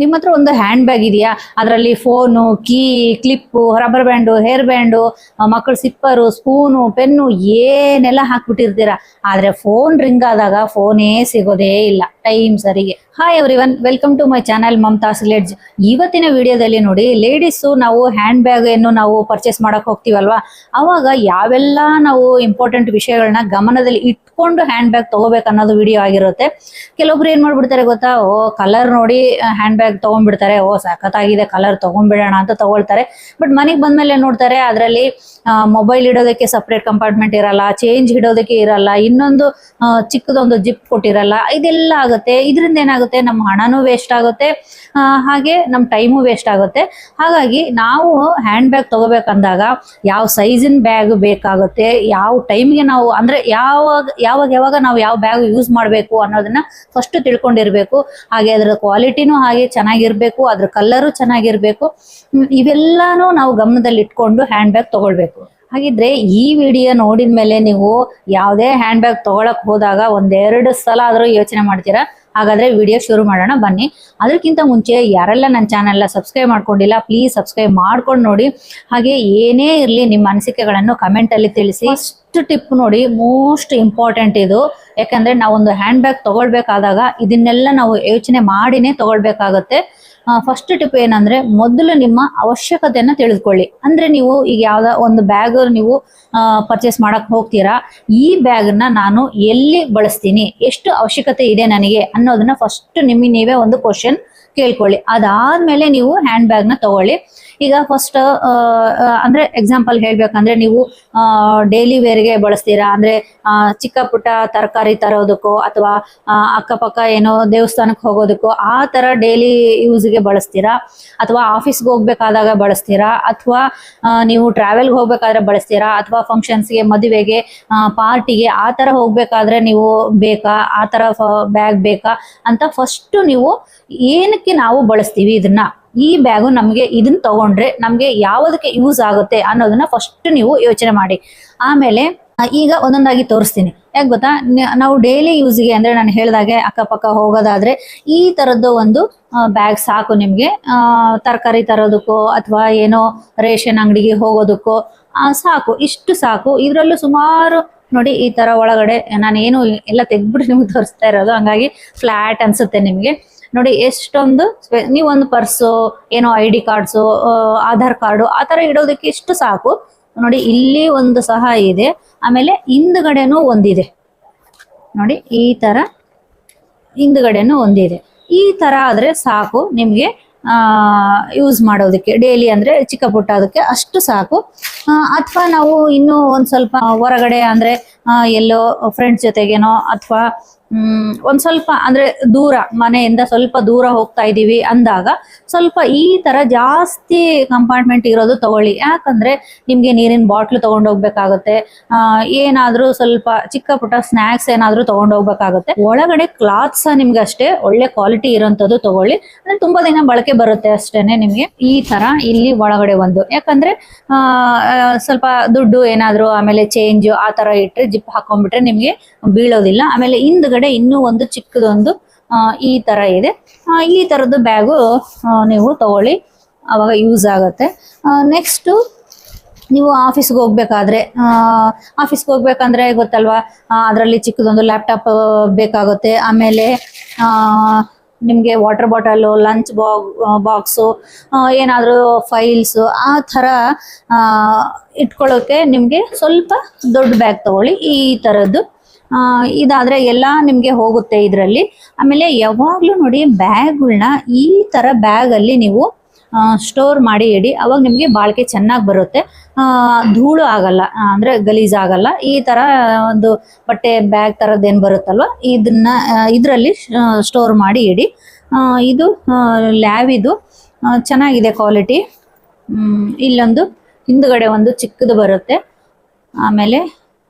ನಿಮ್ಮ ಹತ್ರ ಒಂದು ಹ್ಯಾಂಡ್ ಬ್ಯಾಗ್ ಇದೆಯಾ, ಅದರಲ್ಲಿ phone, key, clip, rubber band, hair band, ಮಕ್ಕಳ ಸಿಪ್ಪರು, ಸ್ಪೂನು, ಪೆನ್ನು ಏನೆಲ್ಲ ಹಾಕ್ಬಿಟ್ಟಿರ್ತೀರಾ. ಆದ್ರೆ ಫೋನ್ ರಿಂಗ್ ಆದಾಗ ಫೋನೇ ಸಿಗೋದೇ ಇಲ್ಲ ಟೈಮ್ ಸರಿಗೆ. Hi everyone, welcome to my channel Mamatha's ledge. ಇವತ್ತಿನ ವಿಡಿಯೋದಲ್ಲಿ ನೋಡಿ, ಲೇಡೀಸು ನಾವು ಹ್ಯಾಂಡ್ ಬ್ಯಾಗ್ ಏನು ನಾವು ಪರ್ಚೇಸ್ ಮಾಡಕ್ ಹೋಗ್ತೀವಲ್ವಾ, ಅವಾಗ ಯಾವೆಲ್ಲ ನಾವು ಇಂಪಾರ್ಟೆಂಟ್ ವಿಷಯಗಳನ್ನ ಗಮನದಲ್ಲಿ ಇಟ್ಕೊಂಡು ಹ್ಯಾಂಡ್ ಬ್ಯಾಗ್ ತಗೋಬೇಕು ಅನ್ನೋದು ವಿಡಿಯೋ ಆಗಿರುತ್ತೆ. ಕೆಲವೊಬ್ರು ಏನ್ ಮಾಡ್ಬಿಡ್ತಾರೆ ಗೊತ್ತಾ, ಕಲರ್ ನೋಡಿ ಹ್ಯಾಂಡ್ ಬ್ಯಾಗ್ ತಗೊಂಡ್ಬಿಡ್ತಾರೆ. ಸಖತ್ತಾಗಿದೆ ಕಲರ್, ತಗೊಂಡ್ಬಿಡೋಣ ಅಂತ ತಗೊಳ್ತಾರೆ. ಬಟ್ ಮನೆಗೆ ಬಂದ್ಮೇಲೆ ನೋಡ್ತಾರೆ, ಅದರಲ್ಲಿ ಮೊಬೈಲ್ ಇಡೋದಕ್ಕೆ ಸಪ್ರೇಟ್ ಕಂಪಾರ್ಟ್ಮೆಂಟ್ ಇರಲ್ಲ, ಚೇಂಜ್ ಇಡೋದಕ್ಕೆ ಇರಲ್ಲ, ಇನ್ನೊಂದು ಚಿಕ್ಕದೊಂದು ಜಿಪ್ ಕೊಟ್ಟಿರಲ್ಲ. ಇದೆಲ್ಲ ಆಗುತ್ತೆ. ಇದರಿಂದ ಏನಾಗುತ್ತೆ, ನಮ್ಮ ಹಣನೂ ವೇಸ್ಟ್ ಆಗುತ್ತೆ, ಹಾಗೆ ನಮ್ಮ ಟೈಮು ವೇಸ್ಟ್ ಆಗುತ್ತೆ. ಹಾಗಾಗಿ ನಾವು ಹ್ಯಾಂಡ್ ಬ್ಯಾಗ್ ತಗೋಬೇಕಂದಾಗ ಯಾವ ಸೈಜಿನ ಬ್ಯಾಗ್ ಬೇಕಾಗುತ್ತೆ, ಯಾವ ಟೈಮ್ಗೆ ನಾವು ಅಂದ್ರೆ ಯಾವಾಗ ನಾವು ಯಾವ ಬ್ಯಾಗ್ ಯೂಸ್ ಮಾಡಬೇಕು ಅನ್ನೋದನ್ನ ಫಸ್ಟ್ ತಿಳ್ಕೊಂಡಿರ್ಬೇಕು. ಹಾಗೆ ಅದರ ಕ್ವಾಲಿಟಿನೂ ಹಾಗೆ ಚೆನ್ನಾಗಿರ್ಬೇಕು, ಅದ್ರ ಕಲರು ಚೆನ್ನಾಗಿರ್ಬೇಕು. ಇವೆಲ್ಲಾನು ನಾವು ಗಮನದಲ್ಲಿ ಇಟ್ಕೊಂಡು ಹ್ಯಾಂಡ್ ಬ್ಯಾಗ್ ತಗೊಳ್ಬೇಕು. ಹಾಗಿದ್ರೆ ಈ ವಿಡಿಯೋ ನೋಡಿದ ಮೇಲೆ ನೀವು ಯಾವುದೇ ಹ್ಯಾಂಡ್ ಬ್ಯಾಗ್ ತಗೊಳಕ್ ಹೋದಾಗ ಒಂದೆರಡು ಸಲ ಆದ್ರೂ ಯೋಚನೆ ಮಾಡ್ತೀರಾ. ಹಾಗಾದ್ರೆ ವಿಡಿಯೋ ಶುರು ಮಾಡೋಣ ಬನ್ನಿ. ಅದಕ್ಕಿಂತ ಮುಂಚೆ ಯಾರೆಲ್ಲ ನನ್ನ ಚಾನೆಲ್ನ ಸಬ್ಸ್ಕ್ರೈಬ್ ಮಾಡ್ಕೊಂಡಿಲ್ಲ, ಪ್ಲೀಸ್ ಸಬ್ಸ್ಕ್ರೈಬ್ ಮಾಡ್ಕೊಂಡು ನೋಡಿ. ಹಾಗೆ ಏನೇ ಇರಲಿ ನಿಮ್ಮ ಅನಿಸಿಕೆಗಳನ್ನು ಕಮೆಂಟ್ ಅಲ್ಲಿ ತಿಳಿಸಿ. ಫಸ್ಟ್ ಟಿಪ್ ನೋಡಿ, ಮೋಸ್ಟ್ ಇಂಪಾರ್ಟೆಂಟ್ ಇದು. ಯಾಕಂದ್ರೆ ನಾವೊಂದು ಹ್ಯಾಂಡ್ ಬ್ಯಾಗ್ ತಗೊಳ್ಬೇಕಾದಾಗ ಇದನ್ನೆಲ್ಲ ನಾವು ಯೋಚನೆ ಮಾಡಿನೇ ತಗೊಳ್ಬೇಕಾಗತ್ತೆ. ಫಸ್ಟ್ ಟಿಪ್ ಏನಂದ್ರೆ, ಮೊದಲು ನಿಮ್ಮ ಅವಶ್ಯಕತೆಯನ್ನ ತಿಳಿದುಕೊಳ್ಳಿ. ಅಂದ್ರೆ ನೀವು ಈಗ ಯಾವ್ದ ಒಂದು ಬ್ಯಾಗ್ ನೀವು ಪರ್ಚೇಸ್ ಮಾಡಕ್ ಹೋಗ್ತೀರಾ, ಈ ಬ್ಯಾಗ್ನ ನಾನು ಎಲ್ಲಿ ಬಳಸ್ತೀನಿ, ಎಷ್ಟು ಅವಶ್ಯಕತೆ ಇದೆ ನನಗೆ ಅನ್ನೋದನ್ನ ಫಸ್ಟ್ ನಿಮಗೆ ನೀವೇ ಒಂದು ಕ್ವಶನ್ ಕೇಳ್ಕೊಳ್ಳಿ. ಅದಾದ್ಮೇಲೆ ನೀವು ಹ್ಯಾಂಡ್ ಬ್ಯಾಗ್ನ ತಗೊಳ್ಳಿ. ಈಗ ಫಸ್ಟ್ ಅಂದ್ರೆ ಎಕ್ಸಾಂಪಲ್ ಹೇಳ್ಬೇಕಂದ್ರೆ, ನೀವು ಡೈಲಿ ವೇರ್ಗೆ ಬಳಸ್ತೀರಾ ಅಂದ್ರೆ ಚಿಕ್ಕ ಪುಟ್ಟ ತರಕಾರಿ ತರೋದಕ್ಕೋ ಅಥವಾ ಅಕ್ಕಪಕ್ಕ ಏನೋ ದೇವಸ್ಥಾನಕ್ಕೆ ಹೋಗೋದಕ್ಕೋ ಆ ತರ ಡೈಲಿ ಯೂಸ್ಗೆ ಬಳಸ್ತೀರಾ, ಅಥವಾ ಆಫೀಸ್ಗೆ ಹೋಗ್ಬೇಕಾದಾಗ ಬಳಸ್ತೀರಾ, ಅಥವಾ ನೀವು ಟ್ರಾವೆಲ್ಗೆ ಹೋಗ್ಬೇಕಾದ್ರೆ ಬಳಸ್ತೀರಾ, ಅಥವಾ ಫಂಕ್ಷನ್ಸ್ಗೆ, ಮದುವೆಗೆ, ಪಾರ್ಟಿಗೆ ಆ ತರ ಹೋಗ್ಬೇಕಾದ್ರೆ ನೀವು ಬೇಕಾ, ಆ ತರ ಬ್ಯಾಗ್ ಬೇಕಾ ಅಂತ ಫಸ್ಟ್ ನೀವು ಏನಕ್ಕೆ ನಾವು ಬಳಸ್ತೀವಿ ಇದನ್ನ, ಈ ಬ್ಯಾಗು ನಮ್ಗೆ ಇದನ್ನ ತಗೊಂಡ್ರೆ ನಮ್ಗೆ ಯಾವ್ದಕ್ಕೆ ಯೂಸ್ ಆಗುತ್ತೆ ಅನ್ನೋದನ್ನ ಫಸ್ಟ್ ನೀವು ಯೋಚನೆ ಮಾಡಿ. ಆಮೇಲೆ ಈಗ ಒಂದೊಂದಾಗಿ ತೋರಿಸ್ತೀನಿ. ಯಾಕೆ ಗೊತ್ತಾ, ನಾವು ಡೈಲಿ ಯೂಸ್ಗೆ ಅಂದ್ರೆ ನಾನು ಹೇಳ್ದಾಗೆ ಅಕ್ಕಪಕ್ಕ ಹೋಗೋದಾದ್ರೆ ಈ ತರದ್ದು ಒಂದು ಬ್ಯಾಗ್ ಸಾಕು ನಿಮ್ಗೆ. ತರಕಾರಿ ತರೋದಕ್ಕೋ ಅಥವಾ ಏನೋ ರೇಷನ್ ಅಂಗಡಿಗೆ ಹೋಗೋದಕ್ಕೋ ಸಾಕು, ಇಷ್ಟು ಸಾಕು. ಇದ್ರಲ್ಲೂ ಸುಮಾರು ನೋಡಿ, ಈ ತರ ಒಳಗಡೆ ನಾನು ಏನು ಎಲ್ಲ ತೆಗ್ದ್ಬಿಟ್ಟು ನಿಮ್ಗೆ ತೋರಿಸ್ತಾ ಇರೋದು, ಹಂಗಾಗಿ ಫ್ಲಾಟ್ ಅನ್ಸುತ್ತೆ ನಿಮ್ಗೆ. ನೋಡಿ ಎಷ್ಟೊಂದು ನೀವು ಒಂದು ಪರ್ಸು, ಏನೋ ID ಕಾರ್ಡ್ಸು, ಆಧಾರ್ ಕಾರ್ಡು ಆ ತರ ಇಡೋದಕ್ಕೆ ಇಷ್ಟು ಸಾಕು. ನೋಡಿ ಇಲ್ಲಿ ಒಂದು ಸಹ ಇದೆ, ಆಮೇಲೆ ಹಿಂದ್ಗಡೆನೂ ಒಂದಿದೆ ನೋಡಿ, ಈ ತರ ಹಿಂದ್ಗಡೆನೂ ಒಂದಿದೆ. ಈ ತರ ಆದ್ರೆ ಸಾಕು ನಿಮ್ಗೆ ಯೂಸ್ ಮಾಡೋದಕ್ಕೆ, ಡೈಲಿ ಅಂದ್ರೆ ಚಿಕ್ಕ ಪುಟ್ಟ ಅದಕ್ಕೆ ಅಷ್ಟು ಸಾಕು. ಅಥವಾ ನಾವು ಇನ್ನೂ ಒಂದ್ ಸ್ವಲ್ಪ ಹೊರಗಡೆ ಅಂದ್ರೆ ಎಲ್ಲೋ ಫ್ರೆಂಡ್ಸ್ ಜೊತೆಗೇನೋ ಅಥವಾ ಒಂದ್ ಸ್ವಲ್ಪ ಅಂದ್ರೆ ದೂರ, ಮನೆಯಿಂದ ಸ್ವಲ್ಪ ದೂರ ಹೋಗ್ತಾ ಇದೀವಿ ಅಂದಾಗ ಸ್ವಲ್ಪ ಈ ತರ ಜಾಸ್ತಿ ಕಂಪಾರ್ಟ್ಮೆಂಟ್ ಇರೋದು ತಗೊಳ್ಳಿ. ಯಾಕಂದ್ರೆ ನಿಮ್ಗೆ ನೀರಿನ ಬಾಟ್ಲು ತಗೊಂಡೋಗ್ಬೇಕಾಗತ್ತೆ, ಏನಾದ್ರೂ ಸ್ವಲ್ಪ ಚಿಕ್ಕ ಪುಟ್ಟ ಸ್ನಾಕ್ಸ್ ಏನಾದ್ರೂ ತಗೊಂಡೋಗ್ಬೇಕಾಗತ್ತೆ. ಒಳಗಡೆ ಕ್ಲಾತ್ಸ್ ನಿಮ್ಗೆ ಅಷ್ಟೇ ಒಳ್ಳೆ ಕ್ವಾಲಿಟಿ ಇರೋಂಥದ್ದು ತಗೊಳ್ಳಿ, ಅಂದ್ರೆ ತುಂಬಾ ದಿನ ಬಳಕೆ ಬರುತ್ತೆ ಅಷ್ಟೇನೆ ನಿಮ್ಗೆ. ಈ ತರ ಇಲ್ಲಿ ಒಳಗಡೆ ಒಂದು, ಯಾಕಂದ್ರೆ ಸ್ವಲ್ಪ ದುಡ್ಡು ಏನಾದ್ರು ಆಮೇಲೆ ಚೇಂಜ್ ಆ ತರ ಇಟ್ರೆ ಜಿಪ್ ಹಾಕೊಂಡ್ಬಿಟ್ರೆ ನಿಮ್ಗೆ ಬೀಳೋದಿಲ್ಲ. ಆಮೇಲೆ ಹಿಂದ್ಗಡೆ ಇನ್ನೂ ಒಂದು ಚಿಕ್ಕದೊಂದು ಈ ತರ ಇದೆ. ಈ ತರದ್ದು ಬ್ಯಾಗು ನೀವು ತಗೊಳ್ಳಿ, ಅವಾಗ ಯೂಸ್ ಆಗತ್ತೆ. ನೆಕ್ಸ್ಟ್ ನೀವು ಆಫೀಸ್ಗೆ ಹೋಗ್ಬೇಕಂದ್ರೆ ಗೊತ್ತಲ್ವಾ, ಅದರಲ್ಲಿ ಚಿಕ್ಕದೊಂದು ಲ್ಯಾಪ್ಟಾಪ್ ಬೇಕಾಗುತ್ತೆ. ಆಮೇಲೆ ನಿಮಗೆ ವಾಟರ್ ಬಾಟಲು, ಲಂಚ್ ಬಾಕ್ಸು, ಏನಾದರೂ ಫೈಲ್ಸು ಆ ಥರ ಇಟ್ಕೊಳ್ಳೋಕೆ ನಿಮಗೆ ಸ್ವಲ್ಪ ದೊಡ್ಡ ಬ್ಯಾಗ್ ತಗೊಳ್ಳಿ. ಈ ಥರದ್ದು ಇದಾದರೆ ಎಲ್ಲ ನಿಮಗೆ ಹೋಗುತ್ತೆ ಇದರಲ್ಲಿ. ಆಮೇಲೆ ಯಾವಾಗಲೂ ನೋಡಿ, ಬ್ಯಾಗ್ಗಳನ್ನ ಈ ಥರ ಬ್ಯಾಗಲ್ಲಿ ನೀವು ಸ್ಟೋರ್ ಮಾಡಿ ಇಡಿ, ಅವಾಗ ನಿಮಗೆ ಬಾಳಿಕೆ ಚೆನ್ನಾಗಿ ಬರುತ್ತೆ, ಧೂಳು ಆಗಲ್ಲ, ಅಂದ್ರೆ ಗಲೀಜ್ ಆಗಲ್ಲ. ಈ ತರ ಒಂದು ಬಟ್ಟೆ ಬ್ಯಾಗ್ ತರದ್ದೇನು ಬರುತ್ತಲ್ವ, ಇದರಲ್ಲಿ ಸ್ಟೋರ್ ಮಾಡಿ ಇಡಿ. ಇದು ಲ್ಯಾವಿದು ಚೆನ್ನಾಗಿದೆ ಕ್ವಾಲಿಟಿ. ಇಲ್ಲೊಂದು ಹಿಂದ್ಗಡೆ ಒಂದು ಚಿಕ್ಕದು ಬರುತ್ತೆ. ಆಮೇಲೆ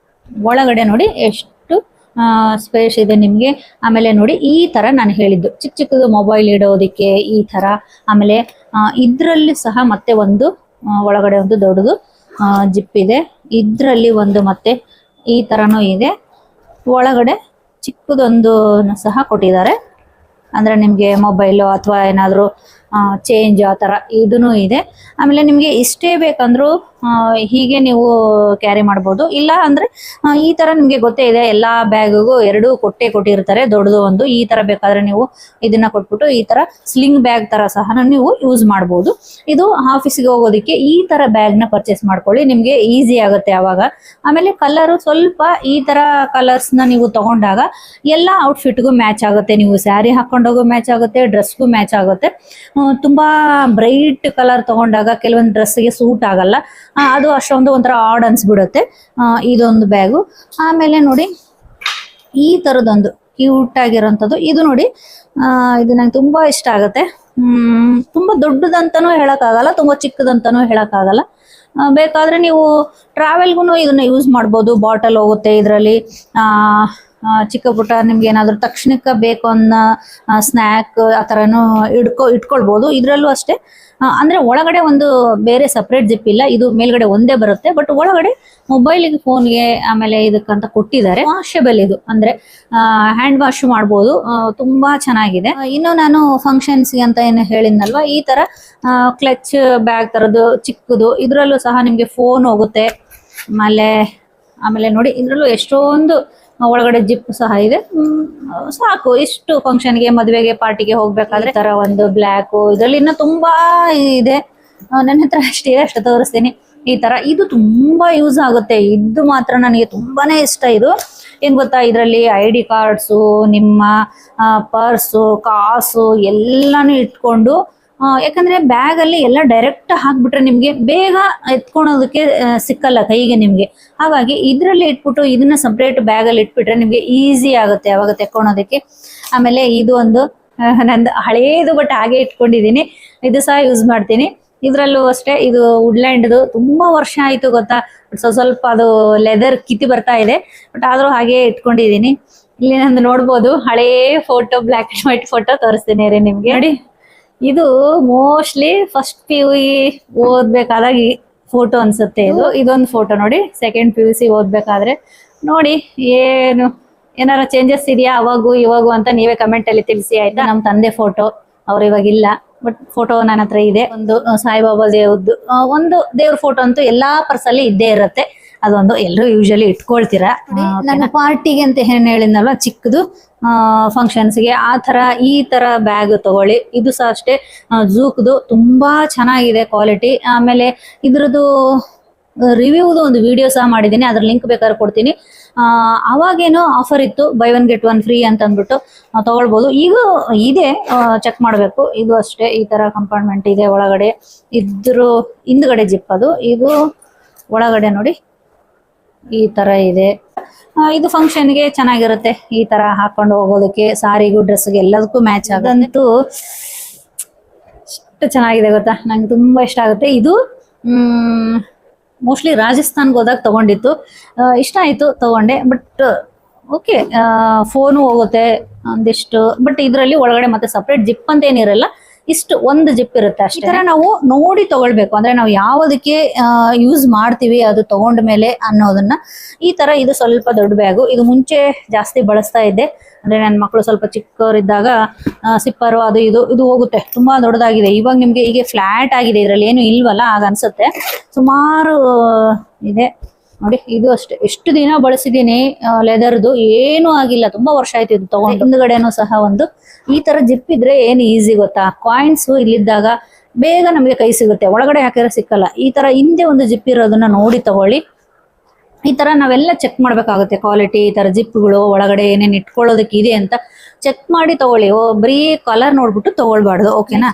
ಒಳಗಡೆ ನೋಡಿ ಎಷ್ಟು ಸ್ಪೇಸ್ ಇದೆ ನಿಮಗೆ. ಆಮೇಲೆ ನೋಡಿ ಈ ತರ ನಾನು ಹೇಳಿದ್ದು ಚಿಕ್ಕ ಚಿಕ್ಕದು ಮೊಬೈಲ್ ಇಡೋದಕ್ಕೆ ಈ ತರ. ಆಮೇಲೆ ಇದ್ರಲ್ಲಿ ಸಹ ಮತ್ತೆ ಒಂದು ಒಳಗಡೆ ಒಂದು ದೊಡ್ಡದು ಜಿಪ್ ಇದೆ, ಇದ್ರಲ್ಲಿ ಒಂದು ಮತ್ತೆ ಈ ತರನೂ ಇದೆ. ಒಳಗಡೆ ಚಿಕ್ಕದೊಂದು ಸಹ ಕೊಟ್ಟಿದ್ದಾರೆ. ಅಂದ್ರೆ ನಿಮ್ಗೆ ಮೊಬೈಲು ಅಥವಾ ಏನಾದ್ರು ಚೇಂಜ್ ಆ ಥರ ಇದೂ ಇದೆ. ಆಮೇಲೆ ನಿಮಗೆ ಇಷ್ಟೇ ಬೇಕಂದ್ರೂ ಹೀಗೆ ನೀವು ಕ್ಯಾರಿ ಮಾಡ್ಬೋದು. ಇಲ್ಲ ಅಂದ್ರೆ ಈ ತರ ನಿಮ್ಗೆ ಗೊತ್ತೇ ಇದೆ, ಎಲ್ಲಾ ಬ್ಯಾಗಿಗೂ ಎರಡು ಕೊಟ್ಟಿರ್ತಾರೆ, ದೊಡ್ಡದು ಒಂದು. ಈ ತರ ಬೇಕಾದ್ರೆ ನೀವು ಇದನ್ನ ಕೊಟ್ಬಿಟ್ಟು ಈ ತರ ಸ್ಲಿಂಗ್ ಬ್ಯಾಗ್ ತರ ಸಹ ನೀವು ಯೂಸ್ ಮಾಡ್ಬೋದು. ಇದು ಆಫೀಸ್ಗೆ ಹೋಗೋದಕ್ಕೆ ಈ ತರ ಬ್ಯಾಗ್ ನ ಪರ್ಚೇಸ್ ಮಾಡ್ಕೊಳ್ಳಿ, ನಿಮ್ಗೆ ಈಸಿ ಆಗುತ್ತೆ ಅವಾಗ. ಆಮೇಲೆ ಕಲರ್ ಸ್ವಲ್ಪ ಈ ತರ ಕಲರ್ಸ್ ನ ನೀವು ತಗೊಂಡಾಗ ಎಲ್ಲಾ ಔಟ್ಫಿಟ್ಗೂ ಮ್ಯಾಚ್ ಆಗುತ್ತೆ. ನೀವು ಸ್ಯಾರಿ ಹಾಕೊಂಡೋಗೋ ಮ್ಯಾಚ್ ಆಗುತ್ತೆ, ಡ್ರೆಸ್ಗೂ ಮ್ಯಾಚ್ ಆಗುತ್ತೆ. ತುಂಬಾ ಬ್ರೈಟ್ ಕಲರ್ ತಗೊಂಡಾಗ ಕೆಲವೊಂದು ಡ್ರೆಸ್ಗೆ ಸೂಟ್ ಆಗಲ್ಲ, ಅದು ಅಷ್ಟೊಂದು ಒಂಥರ ಆಡ್ ಅನ್ಸ್ಬಿಡುತ್ತೆ ಇದೊಂದು ಬ್ಯಾಗು. ಆಮೇಲೆ ನೋಡಿ ಈ ತರದೊಂದು ಕ್ಯೂಟ್ ಆಗಿರೋಂಥದ್ದು ಇದು ನೋಡಿ, ಇದು ನಂಗೆ ತುಂಬಾ ಇಷ್ಟ ಆಗುತ್ತೆ. ತುಂಬಾ ದೊಡ್ಡದಂತಾನೂ ಹೇಳಕ್ಕಾಗಲ್ಲ, ತುಂಬಾ ಚಿಕ್ಕದಂತಾನೂ ಹೇಳಕ್ಕಾಗಲ್ಲ. ಬೇಕಾದ್ರೆ ನೀವು ಟ್ರಾವೆಲ್ಗೂ ಇದನ್ನ ಯೂಸ್ ಮಾಡ್ಬೋದು. ಬಾಟಲ್ ಹೋಗುತ್ತೆ ಇದರಲ್ಲಿ, ಚಿಕ್ಕ ಪುಟ್ಟ ನಿಮ್ಗೆ ಏನಾದ್ರು ತಕ್ಷಣಕ್ಕೆ ಬೇಕು ಅನ್ನೋ ಸ್ನ್ಯಾಕ್ ಆ ಥರನೂ ಇಟ್ಕೊಳ್ಬೋದು. ಇದರಲ್ಲೂ ಅಷ್ಟೇ, ಅಂದ್ರೆ ಒಳಗಡೆ ಒಂದು ಬೇರೆ ಸಪ್ರೇಟ್ ಜಿಪ್ ಇಲ್ಲ, ಇದು ಮೇಲ್ಗಡೆ ಒಂದೇ ಬರುತ್ತೆ. ಬಟ್ ಒಳಗಡೆ ಮೊಬೈಲ್ಗೆ, ಫೋನ್ಗೆ, ಆಮೇಲೆ ಇದಕ್ಕಂತ ಕೊಟ್ಟಿದ್ದಾರೆ. ವಾಷಬಲ್ ಇದು, ಅಂದ್ರೆ ಹ್ಯಾಂಡ್ ವಾಶ್ ಮಾಡ್ಬೋದು. ತುಂಬಾ ಚೆನ್ನಾಗಿದೆ. ಇನ್ನು ನಾನು ಫಂಕ್ಷನ್ಸ್ಗೆ ಅಂತ ಏನು ಹೇಳಿದ್ನಲ್ವಾ, ಈ ತರ ಕ್ಲಚ್ ಬ್ಯಾಗ್ ತರದ್ದು ಚಿಕ್ಕದು, ಇದ್ರಲ್ಲೂ ಸಹ ನಿಮ್ಗೆ ಫೋನ್ ಹೋಗುತ್ತೆ. ಆಮೇಲೆ ನೋಡಿ ಇದ್ರಲ್ಲೂ ಎಷ್ಟೊಂದು ಒಳಗಡೆ ಜಿಪ್ ಸಹ ಇದೆ. ಸಾಕು ಇಷ್ಟು ಫಂಕ್ಷನ್ಗೆ, ಮದುವೆಗೆ, ಪಾರ್ಟಿಗೆ ಹೋಗ್ಬೇಕಾದ್ರೆ ತರ ಒಂದು ಬ್ಲ್ಯಾಕ್, ಇದ್ರಲ್ಲಿ ಇನ್ನ ತುಂಬಾ ಇದೆ. ನನ್ನ ಹತ್ರ ಅಷ್ಟು ತೋರಿಸ್ತೀನಿ. ಈ ತರ ಇದು ತುಂಬಾ ಯೂಸ್ ಆಗುತ್ತೆ. ಇದು ಮಾತ್ರ ನನಗೆ ತುಂಬಾನೇ ಇಷ್ಟ. ಇದು ಏನ್ ಗೊತ್ತಾ, ಇದರಲ್ಲಿ ID ಕಾರ್ಡ್ಸು, ನಿಮ್ಮ ಪರ್ಸು, ಕಾಸು ಎಲ್ಲಾನು ಇಟ್ಕೊಂಡು, ಯಾಕಂದ್ರೆ ಬ್ಯಾಗ್ ಅಲ್ಲಿ ಎಲ್ಲ ಡೈರೆಕ್ಟ್ ಹಾಕ್ಬಿಟ್ರೆ ನಿಮ್ಗೆ ಬೇಗ ಎತ್ಕೊಳೋದಕ್ಕೆ ಸಿಕ್ಕಲ್ಲ ಕೈಗೆ ನಿಮ್ಗೆ. ಹಾಗಾಗಿ ಇದ್ರಲ್ಲಿ ಇಟ್ಬಿಟ್ಟು ಇದನ್ನ ಸಪ್ರೇಟ್ ಬ್ಯಾಗ್ ಅಲ್ಲಿ ಇಟ್ಬಿಟ್ರೆ ನಿಮ್ಗೆ ಈಸಿ ಆಗುತ್ತೆ ಅವಾಗ ತೆಕ್ಕೊಳೋದಕ್ಕೆ. ಆಮೇಲೆ ಇದು ಒಂದು ನಂದು ಹಳೇದು, ಬಟ್ ಹಾಗೆ ಇಟ್ಕೊಂಡಿದೀನಿ. ಇದು ಸಹ ಯೂಸ್ ಮಾಡ್ತೀನಿ. ಇದ್ರಲ್ಲೂ ಅಷ್ಟೇ, ಇದು ವುಡ್ಲ್ಯಾಂಡ್ದು, ತುಂಬಾ ವರ್ಷ ಆಯ್ತು ಗೊತ್ತಾ. ಸ್ವಲ್ಪ ಅದು ಲೆದರ್ ಕಿತ್ತಿ ಬರ್ತಾ ಇದೆ, ಬಟ್ ಆದ್ರೂ ಹಾಗೆ ಇಟ್ಕೊಂಡಿದೀನಿ. ಇಲ್ಲಿ ನಂದು ನೋಡ್ಬೋದು ಹಳೇ photo, black and white photo ತೋರಿಸ್ತೀನಿ ರೀ ನಿಮ್ಗೆ. ನೋಡಿ ಇದು ಮೋಸ್ಟ್ಲಿ ಫಸ್ಟ್ PUC ಓದ್ಬೇಕಾದಾಗ ಫೋಟೋ ಅನ್ಸುತ್ತೆ. ಇದೊಂದು ಫೋಟೋ ನೋಡಿ, ಸೆಕೆಂಡ್ PUC ಓದ್ಬೇಕಾದ್ರೆ. ನೋಡಿ ಏನಾರ ಚೇಂಜಸ್ ಇದೆಯಾ ಅವಾಗೂ ಇವಾಗೂ ಅಂತ ನೀವೇ ಕಮೆಂಟ್ ಅಲ್ಲಿ ತಿಳಿಸಿ ಆಯ್ತಾ. ನಮ್ಮ ತಂದೆ ಫೋಟೋ, ಅವ್ರು ಇವಾಗಿಲ್ಲ, ಬಟ್ ಫೋಟೋ ನನ್ನ ಹತ್ರ ಇದೆ. ಒಂದು ಸಾಯಿಬಾಬಾ ದೇವ್ರದ್ದು ಒಂದು ದೇವ್ರ ಫೋಟೋ ಅಂತೂ ಎಲ್ಲಾ ಪರ್ಸಲ್ಲಿ ಇದ್ದೇ ಇರುತ್ತೆ. ಅದೊಂದು ಎಲ್ಲರೂ ಯೂಶಲಿ ಇಟ್ಕೊಳ್ತೀರಾ. ನನ್ನ ಪಾರ್ಟಿಗೆ ಅಂತ ಏನ್ ಹೇಳಿದ್ನಲ್ವ, ಚಿಕ್ಕದು ಫಂಕ್ಷನ್ಸ್ಗೆ, ಈ ತರ ಬ್ಯಾಗ್ ತಗೊಳ್ಳಿ. ಇದು ಸಹ ಅಷ್ಟೇ, ಜೂಕ್ದು, ತುಂಬಾ ಚೆನ್ನಾಗಿದೆ ಕ್ವಾಲಿಟಿ. ಆಮೇಲೆ ಇದ್ರದ್ದು ರಿವ್ಯೂದು ಒಂದು ವಿಡಿಯೋ ಸಹ ಮಾಡಿದ್ದೀನಿ, ಅದ್ರ ಲಿಂಕ್ ಬೇಕಾದ್ರೆ ಕೊಡ್ತೀನಿ. ಅವಾಗೇನೋ ಆಫರ್ ಇತ್ತು, ಬೈ 1 get 1 ಫ್ರೀ ಅಂತ ಅಂದ್ಬಿಟ್ಟು ತಗೊಳ್ಬೋದು. ಈಗ ಇದೆ, ಚೆಕ್ ಮಾಡಬೇಕು. ಇದು ಅಷ್ಟೇ, ಈ ತರ ಕಂಪಾರ್ಟ್ಮೆಂಟ್ ಇದೆ ಒಳಗಡೆ. ಇದ್ರ ಹಿಂದ್ಗಡೆ ಜಿಪ್, ಅದು ಇದು ಒಳಗಡೆ ನೋಡಿ ಈ ತರ ಇದೆ. ಇದು ಫಂಕ್ಷನ್ಗೆ ಚೆನ್ನಾಗಿರುತ್ತೆ, ಈ ತರ ಹಾಕೊಂಡು ಹೋಗೋದಕ್ಕೆ. ಸಾರಿಗೂ, ಡ್ರೆಸ್ಗೆ ಎಲ್ಲದಕ್ಕೂ ಮ್ಯಾಚ್ ಆದಂತೂ ಎಷ್ಟು ಚೆನ್ನಾಗಿದೆ ಗೊತ್ತಾ, ನಂಗೆ ತುಂಬಾ ಇಷ್ಟ ಆಗುತ್ತೆ. ಇದು ಮೋಸ್ಟ್ಲಿ ರಾಜಸ್ಥಾನ್ಗೆ ಹೋದಾಗ ತಗೊಂಡಿತ್ತು, ಇಷ್ಟ ಆಯ್ತು, ತಗೊಂಡೆ. ಬಟ್ ಓಕೆ, ಫೋನು ಹೋಗುತ್ತೆ ಒಂದಿಷ್ಟು. ಬಟ್ ಇದರಲ್ಲಿ ಒಳಗಡೆ ಮತ್ತೆ ಸಪ್ರೇಟ್ ಜಿಪ್ ಅಂತ ಏನಿರಲ್ಲ, ಇಷ್ಟು ಒಂದು ಜಿಪ್ ಇರುತ್ತೆ ಅಷ್ಟೇ. ಈ ತರ ನಾವು ನೋಡಿ ತಗೊಳ್ಬೇಕು, ಅಂದ್ರೆ ನಾವು ಯಾವುದಕ್ಕೆ ಯೂಸ್ ಮಾಡ್ತೀವಿ ಅದು ತಗೊಂಡ ಮೇಲೆ ಅನ್ನೋದನ್ನ. ಈ ತರ ಇದು ಸ್ವಲ್ಪ ದೊಡ್ಡ ಬ್ಯಾಗು. ಇದು ಮುಂಚೆ ಜಾಸ್ತಿ ಬಳಸ್ತಾ ಇದ್ದೆ, ಅಂದ್ರೆ ನನ್ನ ಮಕ್ಕಳು ಸ್ವಲ್ಪ ಚಿಕ್ಕವರಿದ್ದಾಗ ಸಿಪ್ಪರು ಅದು ಇದು ಹೋಗುತ್ತೆ. ತುಂಬಾ ದೊಡ್ಡದಾಗಿದೆ. ಇವಾಗ ನಿಮ್ಗೆ ಹೀಗೆ ಫ್ಲಾಟ್ ಆಗಿದೆ, ಇದ್ರಲ್ಲಿ ಏನು ಇಲ್ವಲ್ಲ ಆಗ ಅನ್ಸುತ್ತೆ. ಸುಮಾರು ಇದೆ ನೋಡಿ. ಇದು ಅಷ್ಟೇ, ಎಷ್ಟು ದಿನ ಬಳಸಿದೀನಿ, ಲೆದರ್ದು, ಏನೂ ಆಗಿಲ್ಲ. ತುಂಬಾ ವರ್ಷ ಆಯ್ತು ಇದು ತಗೊಂಡು. ಹಿಂದ್ಗಡೆನೂ ಸಹ ಒಂದು ಈ ತರ ಜಿಪ್ ಇದ್ರೆ ಏನು ಈಸಿ ಗೊತ್ತಾ, ಕಾಯಿನ್ಸ್ ಇಲ್ಲಿದ್ದಾಗ ಬೇಗ ನಮಗೆ ಕೈ ಸಿಗುತ್ತೆ, ಒಳಗಡೆ ಹಾಕಿದ್ರೆ ಸಿಕ್ಕಲ್ಲ. ಈ ತರ ಹಿಂದೆ ಒಂದು ಜಿಪ್ ಇರೋದನ್ನ ನೋಡಿ ತಗೊಳ್ಳಿ. ಈ ತರ ನಾವೆಲ್ಲ ಚೆಕ್ ಮಾಡ್ಬೇಕಾಗುತ್ತೆ ಕ್ವಾಲಿಟಿ. ಈ ತರ ಜಿಪ್ಗಳು ಒಳಗಡೆ ಏನೇನು ಇಟ್ಕೊಳ್ಳೋದಕ್ಕೆ ಇದೆ ಅಂತ ಚೆಕ್ ಮಾಡಿ ತಗೊಳ್ಳಿ. ಬರೀ ಕಲರ್ ನೋಡ್ಬಿಟ್ಟು ತಗೊಳ್ಬಾರ್ದು, ಓಕೆನಾ.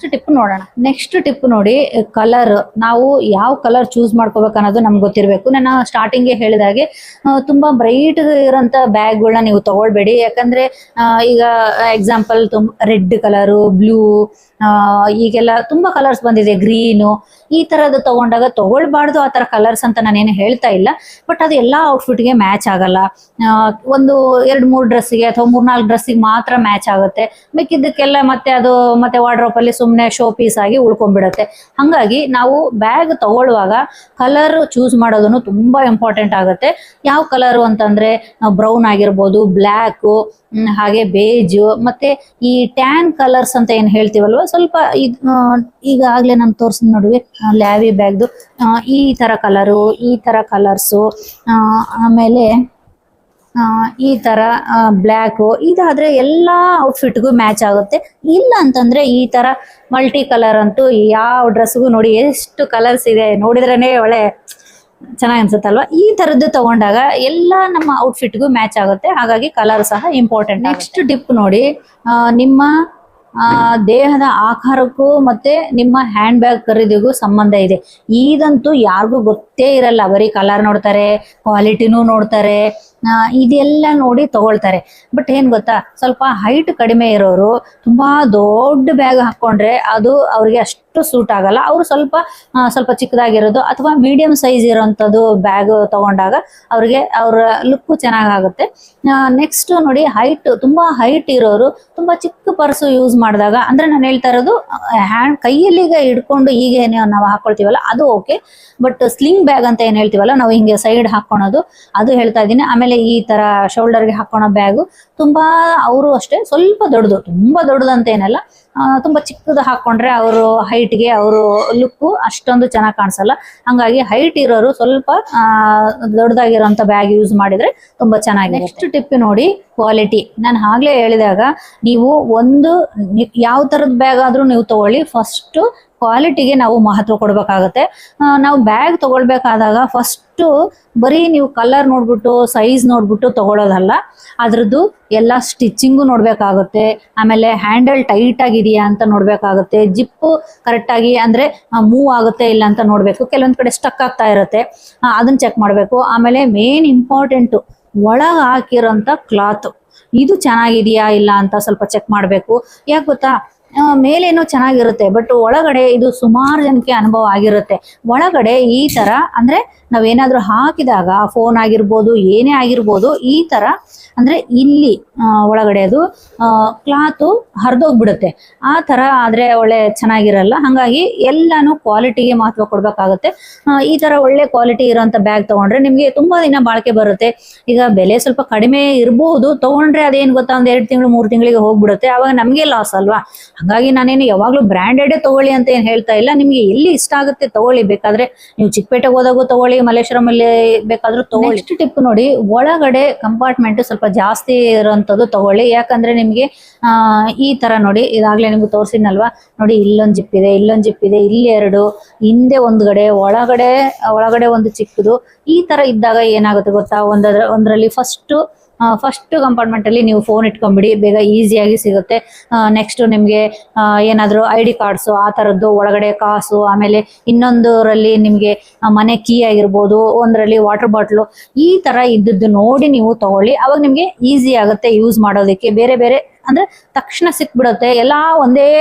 ನೆಕ್ಸ್ಟ್ ಟಿಪ್ ನೋಡಿ, ಕಲರ್. ನಾವು ಯಾವ ಕಲರ್ ಚೂಸ್ ಮಾಡ್ಕೋಬೇಕು ಅನ್ನೋದು ನಮ್ಗೆ ಗೊತ್ತಿರಬೇಕು. ನಾನು ಸ್ಟಾರ್ಟಿಂಗ್ ಹೇಳಿದಾಗೆ ತುಂಬಾ ಬ್ರೈಟ್ ಇರೋಂಥ ಬ್ಯಾಗ್ಗಳನ್ನ ನೀವು ತಗೊಳ್ಬೇಡಿ. ಯಾಕಂದ್ರೆ ಈಗ ಎಕ್ಸಾಂಪಲ್ ರೆಡ್ ಕಲರು, ಬ್ಲೂ, ಈಗೆಲ್ಲ ತುಂಬಾ ಕಲರ್ಸ್ ಬಂದಿದೆ, ಗ್ರೀನು, ಈ ತರದ್ದು ತಗೊಂಡಾಗ ತಗೊಳ್ಬಾರ್ದು ಆ ತರ ಕಲರ್ಸ್ ಅಂತ ನಾನೇನು ಹೇಳ್ತಾ ಇಲ್ಲ. ಬಟ್ ಅದು ಎಲ್ಲಾ ಔಟ್ಫಿಟ್ಗೆ ಮ್ಯಾಚ್ ಆಗಲ್ಲ. ಒಂದು 2-3 ಡ್ರೆಸ್ಸಿಗೆ ಅಥವಾ 3-4 ಡ್ರೆಸ್ಸಿಗೆ ಮಾತ್ರ ಮ್ಯಾಚ್ ಆಗುತ್ತೆ. ಮಿಕ್ಕಿದ್ದಕ್ಕೆಲ್ಲ ಮತ್ತೆ ಅದು ಮತ್ತೆ ವಾರ್ಡ್ರೋಬ್ ಅಲ್ಲಿ ಸುಮ್ಮನೆ ಶೋ ಪೀಸ್ ಆಗಿ ಉಳ್ಕೊಂಡ್ಬಿಡುತ್ತೆ. ಹಾಗಾಗಿ ನಾವು ಬ್ಯಾಗ್ ತಗೊಳ್ಳುವಾಗ ಕಲರ್ ಚೂಸ್ ಮಾಡೋದನ್ನು ತುಂಬಾ ಇಂಪಾರ್ಟೆಂಟ್ ಆಗುತ್ತೆ. ಯಾವ ಕಲರು ಅಂತಂದ್ರೆ ಬ್ರೌನ್ ಆಗಿರ್ಬೋದು, ಬ್ಲ್ಯಾಕ್, ಹಾಗೆ ಬೇಜು, ಮತ್ತೆ ಈ ಟ್ಯಾನ್ ಕಲರ್ಸ್ ಅಂತ ಏನ್ ಹೇಳ್ತೀವಲ್ವ, ಸ್ವಲ್ಪ ಈಗಾಗ್ಲೇ ನಾನು ತೋರಿಸಿದ್ ನೋಡ್ವಿ ಲ್ಯಾವಿ ಬ್ಯಾಗ್ದು ಈ ತರ ಕಲರು, ಈ ತರ ಕಲರ್ಸು, ಆಮೇಲೆ ಈ ತರ ಬ್ಲ್ಯಾಕ್, ಇದಾದ್ರೆ ಎಲ್ಲಾ ಔಟ್ಫಿಟ್ಗೂ ಮ್ಯಾಚ್ ಆಗುತ್ತೆ. ಇಲ್ಲ ಅಂತಂದ್ರೆ ಈ ತರ ಮಲ್ಟಿ ಕಲರ್ ಅಂತೂ ಯಾವ ಡ್ರೆಸ್ಗೂ ನೋಡಿ ಎಷ್ಟು ಕಲರ್ಸ್ ಇದೆ, ನೋಡಿದ್ರೇನೆ ಒಳ್ಳೆ ಚೆನ್ನಾಗಿ ಅನ್ಸುತ್ತಲ್ವಾ. ಈ ತರದ್ದು ತಗೊಂಡಾಗ ಎಲ್ಲ ನಮ್ಮ ಔಟ್ಫಿಟ್ಗೂ ಮ್ಯಾಚ್ ಆಗುತ್ತೆ. ಹಾಗಾಗಿ ಕಲರ್ ಸಹ ಇಂಪಾರ್ಟೆಂಟ್. ನೆಕ್ಸ್ಟ್ ಟಿಪ್ ನೋಡಿ, ನಿಮ್ಮ ದೇಹದ ಆಕಾರಕ್ಕೂ ಮತ್ತೆ ನಿಮ್ಮ ಹ್ಯಾಂಡ್ ಬ್ಯಾಗ್ ಖರೀದಿಗೂ ಸಂಬಂಧ ಇದೆ. ಇದಂತೂ ಯಾರಿಗೂ ಗೊತ್ತೇ ಇರಲ್ಲ. ಬರೀ ಕಲರ್ ನೋಡ್ತಾರೆ, ಕ್ವಾಲಿಟಿನೂ ನೋಡ್ತಾರೆ, ಇದೆಲ್ಲ ನೋಡಿ ತಗೊಳ್ತಾರೆ. ಬಟ್ ಏನ್ ಗೊತ್ತಾ, ಸ್ವಲ್ಪ ಹೈಟ್ ಕಡಿಮೆ ಇರೋರು ತುಂಬಾ ದೊಡ್ಡ ಬ್ಯಾಗ್ ಹಾಕೊಂಡ್ರೆ ಅದು ಅವ್ರಿಗೆ ಅಷ್ಟು ಸೂಟ್ ಆಗಲ್ಲ. ಅವರು ಸ್ವಲ್ಪ ಚಿಕ್ಕದಾಗಿರೋದು ಅಥವಾ ಮೀಡಿಯಂ ಸೈಜ್ ಇರೋಂಥದ್ದು ಬ್ಯಾಗ್ ತಗೊಂಡಾಗ ಅವ್ರಿಗೆ ಅವ್ರ ಲುಕ್ ಚೆನ್ನಾಗಾಗುತ್ತೆ. ನೆಕ್ಸ್ಟ್ ನೋಡಿ, ತುಂಬಾ ಹೈಟ್ ಇರೋರು ತುಂಬಾ ಚಿಕ್ಕ ಪರ್ಸು ಯೂಸ್ ಮಾಡಿದಾಗ, ಅಂದ್ರೆ ನಾನು ಹೇಳ್ತಾ ಇರೋದು ಕೈಯಲ್ಲಿಗೆ ಹಿಡ್ಕೊಂಡು ಹೀಗೆ ನಾವು ಹಾಕೊಳ್ತೀವಲ್ಲ ಅದು ಓಕೆ. ಬಟ್ ಸ್ಲಿಂಗ್ ಬ್ಯಾಗ್ ಅಂತ ಏನ್ ಹೇಳ್ತೀವಲ್ಲ ನಾವು, ಹಿಂಗೆ ಸೈಡ್ ಹಾಕೊಳೋದು, ಅದು ಹೇಳ್ತಾ ಇದ್ದೀನಿ. ಆಮೇಲೆ ಈ ತರ ಶೋಲ್ಡರ್ಗೆ ಹಾಕೋಣ ಬ್ಯಾಗು ತುಂಬಾ, ಅವರು ಅಷ್ಟೇ ಸ್ವಲ್ಪ ದೊಡ್ಡದು, ತುಂಬಾ ದೊಡ್ಡದಂತ ಏನಲ್ಲ, ತುಂಬಾ ಚಿಕ್ಕದು ಹಾಕೊಂಡ್ರೆ ಅವರು ಹೈಟ್ಗೆ ಅವರು ಲುಕ್ ಅಷ್ಟೊಂದು ಚೆನ್ನಾಗಿ ಕಾಣಿಸಲ್ಲ. ಹಂಗಾಗಿ ಹೈಟ್ ಇರೋರು ಸ್ವಲ್ಪ ದೊಡ್ಡದಾಗಿರೋಂಥ ಬ್ಯಾಗ್ ಯೂಸ್ ಮಾಡಿದ್ರೆ ತುಂಬಾ ಚೆನ್ನಾಗಿದೆ. ನೆಕ್ಸ್ಟ್ ಟಿಪ್ ನೋಡಿ, ಕ್ವಾಲಿಟಿ. ನಾನು ಆಗ್ಲೇ ಹೇಳಿದಾಗ, ನೀವು ಯಾವ ತರದ ಬ್ಯಾಗ್ ಆದ್ರೂ ನೀವು ತಗೊಳ್ಳಿ, ಫಸ್ಟ್ ಕ್ವಾಲಿಟಿಗೆ ನಾವು ಮಹತ್ವ ಕೊಡ್ಬೇಕಾಗತ್ತೆ. ನಾವು ಬ್ಯಾಗ್ ತಗೊಳ್ಬೇಕಾದಾಗ ಫಸ್ಟ್ ಬರೀ ನೀವು ಕಲರ್ ನೋಡ್ಬಿಟ್ಟು ಸೈಜ್ ನೋಡ್ಬಿಟ್ಟು ತಗೊಳ್ಳೋದಲ್ಲ, ಅದ್ರದ್ದು ಎಲ್ಲ ಸ್ಟಿಚಿಂಗು ನೋಡ್ಬೇಕಾಗುತ್ತೆ. ಆಮೇಲೆ ಹ್ಯಾಂಡಲ್ ಟೈಟ್ ಆಗಿದೆಯಾ ಅಂತ ನೋಡ್ಬೇಕಾಗುತ್ತೆ. ಜಿಪ್ಪು ಕರೆಕ್ಟ್ ಆಗಿ ಅಂದ್ರೆ ಮೂವ್ ಆಗುತ್ತೆ ಇಲ್ಲ ಅಂತ ನೋಡ್ಬೇಕು. ಕೆಲವೊಂದ್ ಕಡೆ ಸ್ಟಕ್ ಆಗ್ತಾ ಇರುತ್ತೆ, ಅದನ್ನ ಚೆಕ್ ಮಾಡ್ಬೇಕು. ಆಮೇಲೆ ಮೇನ್ ಇಂಪಾರ್ಟೆಂಟು, ಒಳಗೆ ಹಾಕಿರೋಂಥ ಕ್ಲಾತ್ ಇದು ಚೆನ್ನಾಗಿದೆಯಾ ಇಲ್ಲ ಅಂತ ಸ್ವಲ್ಪ ಚೆಕ್ ಮಾಡ್ಬೇಕು. ಯಾಕೆ ಗೊತ್ತಾ, ಮೇಲೇನೋ ಚೆನ್ನಾಗಿರುತ್ತೆ, ಬಟ್ ಒಳಗಡೆ ಇದು ಸುಮಾರು ಜನಕ್ಕೆ ಅನುಭವ ಆಗಿರುತ್ತೆ. ಒಳಗಡೆ ಈ ತರ ಅಂದ್ರೆ ನಾವೇನಾದ್ರೂ ಹಾಕಿದಾಗ ಫೋನ್ ಆಗಿರ್ಬೋದು, ಏನೇ ಆಗಿರ್ಬೋದು, ಈ ತರ ಅಂದ್ರೆ ಇಲ್ಲಿ ಒಳಗಡೆ ಅದು ಕ್ಲಾತು ಹರಿದೋಗ್ಬಿಡುತ್ತೆ. ಆ ತರ ಆದ್ರೆ ಒಳ್ಳೆ ಚೆನ್ನಾಗಿರಲ್ಲ. ಹಾಗಾಗಿ ಎಲ್ಲಾನು ಕ್ವಾಲಿಟಿಗೆ ಮಹತ್ವ ಕೊಡ್ಬೇಕಾಗುತ್ತೆ. ಈ ತರ ಒಳ್ಳೆ ಕ್ವಾಲಿಟಿ ಇರೋಂಥ ಬ್ಯಾಗ್ ತಗೊಂಡ್ರೆ ನಿಮ್ಗೆ ತುಂಬಾ ದಿನ ಬಾಳಿಕೆ ಬರುತ್ತೆ. ಈಗ ಬೆಲೆ ಸ್ವಲ್ಪ ಕಡಿಮೆ ಇರಬಹುದು, ತಗೊಂಡ್ರೆ ಅದೇನ್ ಗೊತ್ತಾ, ಒಂದ್ 2 ತಿಂಗಳು 3 ತಿಂಗಳಿಗೆ ಹೋಗ್ಬಿಡುತ್ತೆ. ಅವಾಗ ನಮ್ಗೆ ಲಾಸ್ ಅಲ್ವಾ. ಹಾಗಾಗಿ ನಾನೇನು ಯಾವಾಗ್ಲೂ ಬ್ರ್ಯಾಂಡೆಡೇ ತಗೊಳ್ಳಿ ಅಂತ ಏನ್ ಹೇಳ್ತಾ ಇಲ್ಲ. ನಿಮ್ಗೆ ಎಲ್ಲಿ ಇಷ್ಟ ಆಗುತ್ತೆ ತಗೊಳ್ಳಿ. ಬೇಕಾದ್ರೆ ನೀವು ಚಿಕ್ಕಪೇಟೆಗೆ ಹೋದಾಗೂ ತಗೊಳ್ಳಿ, ಮಲ್ಲೇಶ್ವರಂ ಅಲ್ಲಿ ಬೇಕಾದ್ರೂ ತಗೊಳ್ಳಿ. ನೆಕ್ಸ್ಟ್ ಟಿಪ್ ನೋಡಿ, ಒಳಗಡೆ ಕಂಪಾರ್ಟ್ಮೆಂಟ್ ಸ್ವಲ್ಪ ಜಾಸ್ತಿ ಇರೋಂಥದ್ದು ತಗೊಳ್ಳಿ. ಯಾಕಂದ್ರೆ ನಿಮ್ಗೆ ಈ ತರ ನೋಡಿ, ಇದಾಗ್ಲೇ ನಿಮ್ಗೆ ತೋರಿಸಿದ್ನಲ್ವಾ, ನೋಡಿ ಇಲ್ಲೊಂದು ಜಿಪ್ ಇದೆ, ಇಲ್ಲೊಂದು ಜಿಪ್ ಇದೆ, ಇಲ್ಲಿ 2, ಹಿಂದೆ ಒಂದ್ಗಡೆ, ಒಳಗಡೆ ಒಂದು ಚಿಕ್ಕದು. ಈ ತರ ಇದ್ದಾಗ ಏನಾಗುತ್ತೆ ಗೊತ್ತಾ, ಒಂದರಲ್ಲಿ ಫಸ್ಟ್ ಕಂಪಾರ್ಟ್ಮೆಂಟ್ ಅಲ್ಲಿ ನೀವು ಫೋನ್ ಇಟ್ಕೊಂಡ್ಬಿಡಿ, ಬೇಗ ಈಸಿಯಾಗಿ ಸಿಗುತ್ತೆ. ನೆಕ್ಸ್ಟ್ ನಿಮ್ಗೆ ಏನಾದ್ರು ID ಕಾರ್ಡ್ಸು ಆ ತರದ್ದು, ಒಳಗಡೆ ಕಾಸು, ಆಮೇಲೆ ಇನ್ನೊಂದರಲ್ಲಿ ನಿಮ್ಗೆ ಮನೆ ಕೀ ಆಗಿರ್ಬೋದು, ಒಂದರಲ್ಲಿ ವಾಟರ್ ಬಾಟ್ಲು, ಈ ತರ ಇದ್ದದ್ದು ನೋಡಿ ನೀವು ತಗೊಳ್ಳಿ. ಅವಾಗ ನಿಮ್ಗೆ ಈಸಿ ಆಗುತ್ತೆ ಯೂಸ್ ಮಾಡೋದಕ್ಕೆ. ಬೇರೆ ಬೇರೆ ಅಂದ್ರೆ ತಕ್ಷಣ ಸಿಕ್ಬಿಡುತ್ತೆ. ಎಲ್ಲ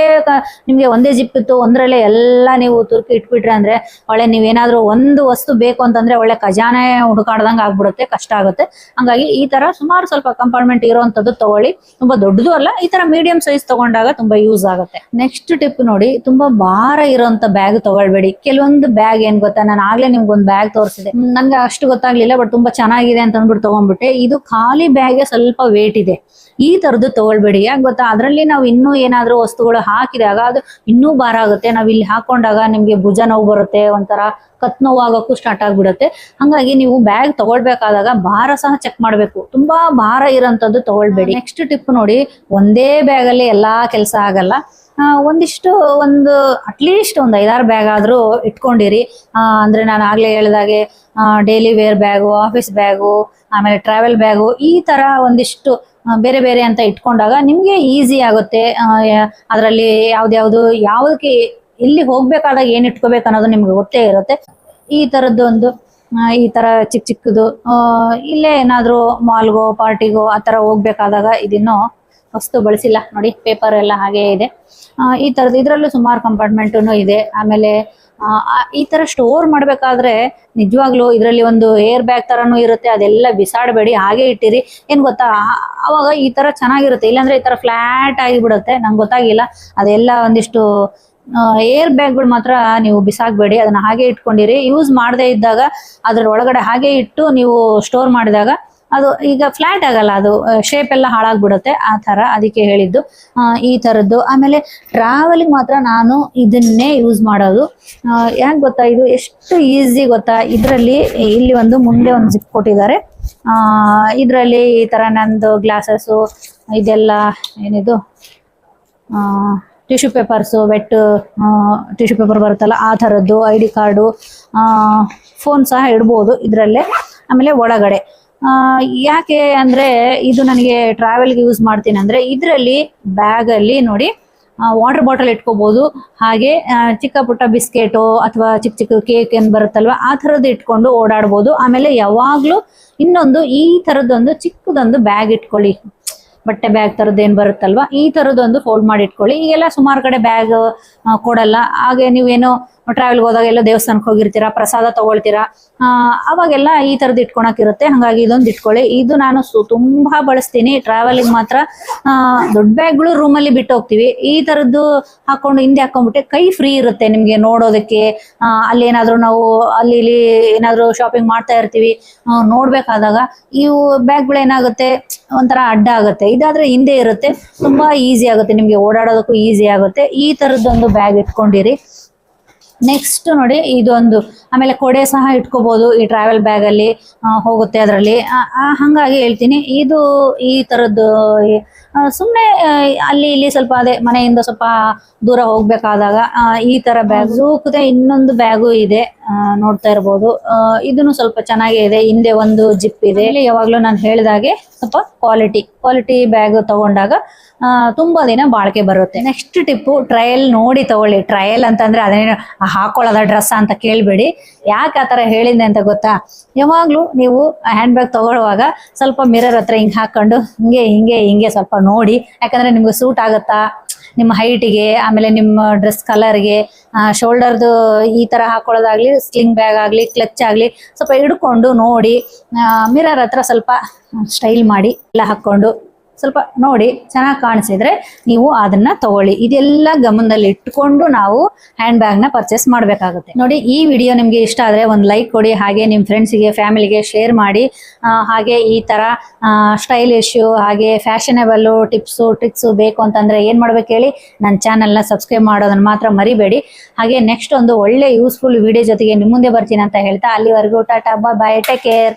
ನಿಮ್ಗೆ ಒಂದೇ ಜಿಪ್ ಇತ್ತು, ಒಂದ್ರಲ್ಲೇ ಎಲ್ಲ ನೀವು ತುರ್ಕಿ ಇಟ್ಬಿಟ್ರೆ ಅಂದ್ರೆ ಒಳ್ಳೆ ನೀವೇನಾದ್ರೂ ಒಂದು ವಸ್ತು ಬೇಕು ಅಂತಂದ್ರೆ ಒಳ್ಳೆ ಖಜಾನೆ ಹುಡುಕಾಡ್ದಂಗೆ ಆಗ್ಬಿಡುತ್ತೆ, ಕಷ್ಟ ಆಗುತ್ತೆ. ಹಂಗಾಗಿ ಈ ತರ ಸುಮಾರು ಸ್ವಲ್ಪ ಕಂಪಾರ್ಟ್ಮೆಂಟ್ ಇರೋಂಥದ್ದು ತಗೊಳ್ಳಿ. ತುಂಬಾ ದೊಡ್ಡದು ಅಲ್ಲ, ಈ ತರ ಮೀಡಿಯಂ ಸೈಜ್ ತಗೊಂಡಾಗ ತುಂಬಾ ಯೂಸ್ ಆಗುತ್ತೆ. ನೆಕ್ಸ್ಟ್ ಟಿಪ್ ನೋಡಿ, ತುಂಬಾ ಭಾರ ಇರೋಂಥ ಬ್ಯಾಗ್ ತಗೊಳ್ಬೇಡಿ. ಕೆಲವೊಂದು ಬ್ಯಾಗ್ ಏನ್ ಗೊತ್ತಾ, ನಾನು ಆಗ್ಲೇ ನಿಮ್ಗೊಂದು ಬ್ಯಾಗ್ ತೋರಿಸಿದೆ, ನನ್ಗೆ ಅಷ್ಟು ಗೊತ್ತಾಗ್ಲಿಲ್ಲ, ಬಟ್ ತುಂಬಾ ಚೆನ್ನಾಗಿದೆ ಅಂತ ಅಂದ್ಬಿಟ್ಟು ತಗೊಂಡ್ಬಿಟ್ಟೆ. ಇದು ಖಾಲಿ ಬ್ಯಾಗ್ಗೆ ಸ್ವಲ್ಪ ವೇಟ್ ಇದೆ, ಈ ತರದ್ದು ತಗೊಳ್ಬೇಡಿ. ಯಾಕೆ ಗೊತ್ತಾ, ಅದರಲ್ಲಿ ನಾವು ಇನ್ನೂ ಏನಾದ್ರೂ ವಸ್ತುಗಳು ಹಾಕಿದಾಗ ಅದು ಇನ್ನೂ ಭಾರ ಆಗುತ್ತೆ. ನಾವ್ ಇಲ್ಲಿ ಹಾಕೊಂಡಾಗ ನಿಮ್ಗೆ ಭುಜ ನೋವು ಬರುತ್ತೆ, ಒಂಥರ ಕತ್ ನೋವು ಆಗೋಕ್ಕೂ ಸ್ಟಾರ್ಟ್ ಆಗ್ಬಿಡುತ್ತೆ. ಹಂಗಾಗಿ ನೀವು ಬ್ಯಾಗ್ ತಗೊಳ್ಬೇಕಾದಾಗ ಭಾರ ಸಹ ಚೆಕ್ ಮಾಡ್ಬೇಕು. ತುಂಬಾ ಭಾರ ಇರೋಂಥದ್ದು ತಗೊಳ್ಬೇಡಿ. ನೆಕ್ಸ್ಟ್ ಟಿಪ್ ನೋಡಿ, ಒಂದೇ ಬ್ಯಾಗ್ ಅಲ್ಲಿ ಎಲ್ಲಾ ಕೆಲಸ ಆಗಲ್ಲ. ಅಟ್ಲೀಸ್ಟ್ ಒಂದು 5-6 ಬ್ಯಾಗ್ ಆದ್ರೂ ಇಟ್ಕೊಂಡಿರಿ. ಅಂದ್ರೆ ನಾನು ಆಗ್ಲೇ ಹೇಳಿದಾಗೆ daily wear bag, office bag, ಆಮೇಲೆ ಟ್ರಾವೆಲ್ ಬ್ಯಾಗು, ಈ ತರ ಒಂದಿಷ್ಟು ಬೇರೆ ಬೇರೆ ಅಂತ ಇಟ್ಕೊಂಡಾಗ ನಿಮ್ಗೆ ಈಸಿ ಆಗುತ್ತೆ. ಅದರಲ್ಲಿ ಯಾವ್ದಕ್ಕೆ ಎಲ್ಲಿ ಹೋಗ್ಬೇಕಾದಾಗ ಏನ್ ಇಟ್ಕೋಬೇಕು ಅನ್ನೋದು ನಿಮ್ಗೆ ಗೊತ್ತೇ ಇರುತ್ತೆ. ಈ ತರದ್ದು ಈ ತರ ಚಿಕ್ಕದು ಇಲ್ಲೇ ಏನಾದ್ರೂ ಮಾಲ್ಗೋ ಪಾರ್ಟಿಗೋ ಆ ತರ ಹೋಗ್ಬೇಕಾದಾಗ ಇದಿನ್ನೂ ವಸ್ತು ಬಳಸಿಲ್ಲ ನೋಡಿ, ಪೇಪರ್ ಎಲ್ಲ ಹಾಗೆ ಇದೆ. ಈ ತರದ್ದು ಇದ್ರಲ್ಲೂ ಸುಮಾರು ಕಂಪಾರ್ಟ್ಮೆಂಟು ಇದೆ. ಆಮೇಲೆ ಈ ತರ ಸ್ಟೋರ್ ಮಾಡ್ಬೇಕಾದ್ರೆ ನಿಜವಾಗ್ಲೂ ಇದರಲ್ಲಿ ಒಂದು ಏರ್ ಬ್ಯಾಗ್ ತರನು ಇರುತ್ತೆ, ಅದೆಲ್ಲ ಬಿಸಾಡಬೇಡಿ, ಹಾಗೆ ಇಟ್ಟಿರಿ. ಏನ್ ಗೊತ್ತಾ, ಅವಾಗ ಈ ತರ ಚೆನ್ನಾಗಿರುತ್ತೆ, ಇಲ್ಲಾಂದ್ರೆ ಈ ತರ ಫ್ಲಾಟ್ ಆಗಿಬಿಡುತ್ತೆ. ನಂಗೆ ಗೊತ್ತಾಗಿಲ್ಲ, ಅದೆಲ್ಲ ಒಂದಿಷ್ಟು ಏರ್ ಬ್ಯಾಗ್ಗಳು ಮಾತ್ರ ನೀವು ಬಿಸಾಕ್ಬೇಡಿ, ಅದನ್ನ ಹಾಗೆ ಇಟ್ಕೊಂಡಿರಿ. ಯೂಸ್ ಮಾಡದೇ ಇದ್ದಾಗ ಅದ್ರ ಒಳಗಡೆ ಹಾಗೆ ಇಟ್ಟು ನೀವು ಸ್ಟೋರ್ ಮಾಡಿದಾಗ ಅದು ಈಗ ಫ್ಲಾಟ್ ಆಗಲ್ಲ, ಅದು ಶೇಪ್ ಎಲ್ಲ ಹಾಳಾಗ್ಬಿಡುತ್ತೆ, ಆ ತರ. ಅದಕ್ಕೆ ಹೇಳಿದ್ದು ಈ ತರದ್ದು. ಆಮೇಲೆ ಟ್ರಾವೆಲಿಂಗ್ ಮಾತ್ರ ನಾನು ಇದನ್ನೇ ಯೂಸ್ ಮಾಡೋದು. ಯಾಕೆ ಗೊತ್ತಾ, ಇದು ಎಷ್ಟು ಈಸಿ ಗೊತ್ತಾ. ಇದರಲ್ಲಿ ಇಲ್ಲಿ ಒಂದು ಮುಂದೆ ಒಂದು ಜಿಪ್ ಕೊಟ್ಟಿದ್ದಾರೆ. ಇದರಲ್ಲಿ ಈ ತರ ನಂದು ಗ್ಲಾಸಸ್ಸು ಇದೆಲ್ಲ ಏನಿದು tissue papers, wet tissue paper ಬರುತ್ತಲ್ಲ ಆ ಥರದ್ದು, ID ಕಾರ್ಡು, ಫೋನ್ ಸಹ ಇಡ್ಬೋದು ಇದರಲ್ಲೇ. ಆಮೇಲೆ ಒಳಗಡೆ ಯಾಕೆ ಅಂದರೆ ಇದು ನನಗೆ ಟ್ರಾವೆಲ್ಗೆ ಯೂಸ್ ಮಾಡ್ತೀನಿ ಅಂದರೆ, ಇದರಲ್ಲಿ ಬ್ಯಾಗಲ್ಲಿ ನೋಡಿ ವಾಟರ್ ಬಾಟಲ್ ಇಟ್ಕೋಬೋದು, ಹಾಗೆ ಚಿಕ್ಕ ಪುಟ್ಟ ಬಿಸ್ಕೆಟು ಅಥವಾ ಚಿಕ್ಕ ಚಿಕ್ಕ ಕೇಕ್ ಏನು ಬರುತ್ತಲ್ವ ಆ ಥರದ್ದು ಇಟ್ಕೊಂಡು ಓಡಾಡ್ಬೋದು. ಆಮೇಲೆ ಯಾವಾಗಲೂ ಇನ್ನೊಂದು ಈ ಥರದ್ದೊಂದು ಚಿಕ್ಕದೊಂದು ಬ್ಯಾಗ್ ಇಟ್ಕೊಳ್ಳಿ, ಬಟ್ಟೆ ಬ್ಯಾಗ್ ಥರದ್ದು ಏನು ಬರುತ್ತಲ್ವ ಈ ಥರದ್ದೊಂದು ಫೋಲ್ಡ್ ಮಾಡಿ ಇಟ್ಕೊಳ್ಳಿ. ಈಗೆಲ್ಲ ಸುಮಾರು ಕಡೆ ಬ್ಯಾಗ್ ಕೊಡಲ್ಲ, ಹಾಗೆ ನೀವೇನೋ ಟ್ರಾವೆಲ್ಗೆ ಹೋದಾಗ ಎಲ್ಲ ದೇವಸ್ಥಾನಕ್ಕೆ ಹೋಗಿರ್ತೀರಾ, ಪ್ರಸಾದ ತಗೊಳ್ತೀರಾ, ಅವಾಗೆಲ್ಲ ಈ ಥರದ್ದು ಇಟ್ಕೊಳಕ್ಕಿರುತ್ತೆ. ಹಾಗಾಗಿ ಇದೊಂದು ಇಟ್ಕೊಳ್ಳಿ. ಇದು ನಾನು ತುಂಬಾ ಬಳಸ್ತೀನಿ ಟ್ರಾವೆಲಿಂಗ್ ಮಾತ್ರ. ದೊಡ್ಡ ಬ್ಯಾಗ್ಗಳು ರೂಮಲ್ಲಿ ಬಿಟ್ಟು ಹೋಗ್ತೀವಿ, ಈ ಥರದ್ದು ಹಾಕೊಂಡು ಹಿಂದೆ ಹಾಕೊಂಡ್ಬಿಟ್ಟೆ ಕೈ ಫ್ರೀ ಇರುತ್ತೆ ನಿಮಗೆ ನೋಡೋದಕ್ಕೆ. ಅಲ್ಲಿ ಏನಾದರೂ ನಾವು ಅಲ್ಲಿ ಇಲ್ಲಿ ಏನಾದರೂ ಶಾಪಿಂಗ್ ಮಾಡ್ತಾ ಇರ್ತೀವಿ, ನೋಡ್ಬೇಕಾದಾಗ ಇವು ಬ್ಯಾಗ್ಗಳು ಏನಾಗುತ್ತೆ ಒಂಥರ ಅಡ್ಡ ಆಗುತ್ತೆ. ಇದಾದ್ರೆ ಹಿಂದೆ ಇರುತ್ತೆ, ತುಂಬಾ ಈಸಿ ಆಗುತ್ತೆ ನಿಮ್ಗೆ, ಓಡಾಡೋದಕ್ಕೂ ಈಸಿ ಆಗುತ್ತೆ. ಈ ತರದ್ದೊಂದು ಬ್ಯಾಗ್ ಇಟ್ಕೊಂಡಿರಿ. ನೆಕ್ಸ್ಟ್ ನೋಡಿ ಇದೊಂದು, ಆಮೇಲೆ ಕೊಡೆ ಸಹ ಇಟ್ಕೋಬಹುದು ಈ ಟ್ರಾವೆಲ್ ಬ್ಯಾಗ್ ಅಲ್ಲಿ, ಹೋಗುತ್ತೆ ಅದರಲ್ಲಿ. ಹಂಗಾಗಿ ಹೇಳ್ತೀನಿ, ಇದು ಈ ತರದ್ದು ಸುಮ್ಮನೆ ಅಲ್ಲಿ ಇಲ್ಲಿ ಸ್ವಲ್ಪ ಅದೇ ಮನೆಯಿಂದ ಸ್ವಲ್ಪ ದೂರ ಹೋಗ್ಬೇಕಾದಾಗ ಈ ತರ ಬ್ಯಾಗ್. ಜೂಕದೆ ಇನ್ನೊಂದು ಬ್ಯಾಗು ಇದೆ, ನೋಡ್ತಾ ಇರ್ಬೋದು. ಇದನ್ನು ಸ್ವಲ್ಪ ಚೆನ್ನಾಗೇ ಇದೆ, ಹಿಂದೆ ಒಂದು ಜಿಪ್ ಇದೆ. ಇಲ್ಲಿ ಯಾವಾಗ್ಲೂ ನಾನು ಹೇಳಿದಾಗೆ ಸ್ವಲ್ಪ ಕ್ವಾಲಿಟಿ ಬ್ಯಾಗ್ ತಗೊಂಡಾಗ ತುಂಬಾ ದಿನ ಬಾಳಿಕೆ ಬರುತ್ತೆ. ನೆಕ್ಸ್ಟ್ ಟಿಪ್ಪು, ಟ್ರಯಲ್ ನೋಡಿ ತಗೊಳ್ಳಿ. ಟ್ರಯಲ್ ಅಂತಂದ್ರೆ ಅದೇನು ಹಾಕೊಳ್ಳೋದ ಡ್ರೆಸ್ ಅಂತ ಕೇಳ್ಬೇಡಿ. ಯಾಕೆ ಆ ತರ ಹೇಳಿದ್ದೆ ಅಂತ ಗೊತ್ತಾ, ಯಾವಾಗ್ಲೂ ನೀವು ಹ್ಯಾಂಡ್ ಬ್ಯಾಗ್ ತಗೊಳ್ಳುವಾಗ ಸ್ವಲ್ಪ ಮಿರರ್ ಹತ್ರ ಹಿಂಗೆ ಹಾಕೊಂಡು ಹಿಂಗೆ ಸ್ವಲ್ಪ ನೋಡಿ, ಯಾಕಂದ್ರೆ ನಿಮ್ಗೆ ಸೂಟ್ ಆಗುತ್ತಾ ನಿಮ್ಮ ಹೈಟಿಗೆ, ಆಮೇಲೆ ನಿಮ್ಮ ಡ್ರೆಸ್ ಕಲರ್ಗೆ, ಶೋಲ್ಡರ್ದು ಈ ತರ ಹಾಕೊಳ್ಳೋದಾಗ್ಲಿ, ಸ್ಲಿಂಗ್ ಬ್ಯಾಗ್ ಆಗ್ಲಿ, ಕ್ಲಚ್ ಆಗ್ಲಿ ಸ್ವಲ್ಪ ಹಿಡ್ಕೊಂಡು ನೋಡಿ, ಮಿರರ್ ಹತ್ರ ಸ್ವಲ್ಪ ಸ್ಟೈಲ್ ಮಾಡಿ ಎಲ್ಲ ಹಾಕೊಂಡು ಸ್ವಲ್ಪ ನೋಡಿ ಚೆನ್ನಾಗಿ ಕಾಣಿಸಿದ್ರೆ ನೀವು ಅದನ್ನ ತಗೊಳ್ಳಿ. ಇದೆಲ್ಲ ಗಮನದಲ್ಲಿ ಇಟ್ಕೊಂಡು ನಾವು ಹ್ಯಾಂಡ್ ಬ್ಯಾಗ್ ನ ಪರ್ಚೇಸ್ ಮಾಡಬೇಕಾಗುತ್ತೆ. ನೋಡಿ, ಈ ವಿಡಿಯೋ ನಿಮ್ಗೆ ಇಷ್ಟ ಆದ್ರೆ ಒಂದು ಲೈಕ್ ಕೊಡಿ, ಹಾಗೆ ನಿಮ್ಮ ಫ್ರೆಂಡ್ಸಿಗೆ ಫ್ಯಾಮಿಲಿಗೆ ಶೇರ್ ಮಾಡಿ. ಹಾಗೆ ಈ ತರ ಸ್ಟೈಲಿಶ್ ಹಾಗೆ ಫ್ಯಾಷನೇಬಲ್ ಟಿಪ್ಸು ಟ್ರಿಕ್ಸು ಬೇಕು ಅಂತಂದ್ರೆ ಏನ್ ಮಾಡ್ಬೇಕು ಹೇಳಿ, ನನ್ನ ಚಾನೆಲ್ನ ಸಬ್ಸ್ಕ್ರೈಬ್ ಮಾಡೋದನ್ನ ಮಾತ್ರ ಮರಿಬೇಡಿ. ಹಾಗೆ ನೆಕ್ಸ್ಟ್ ಒಂದು ಒಳ್ಳೆ ಯೂಸ್ಫುಲ್ ವಿಡಿಯೋ ಜೊತೆಗೆ ನಿಮ್ಮ ಮುಂದೆ ಬರ್ತೀನಿ ಅಂತ ಹೇಳ್ತಾ, ಅಲ್ಲಿವರೆಗೂ ಟಾಟಾ, ಬಾಯ್, ಟೇಕ್ ಕೇರ್.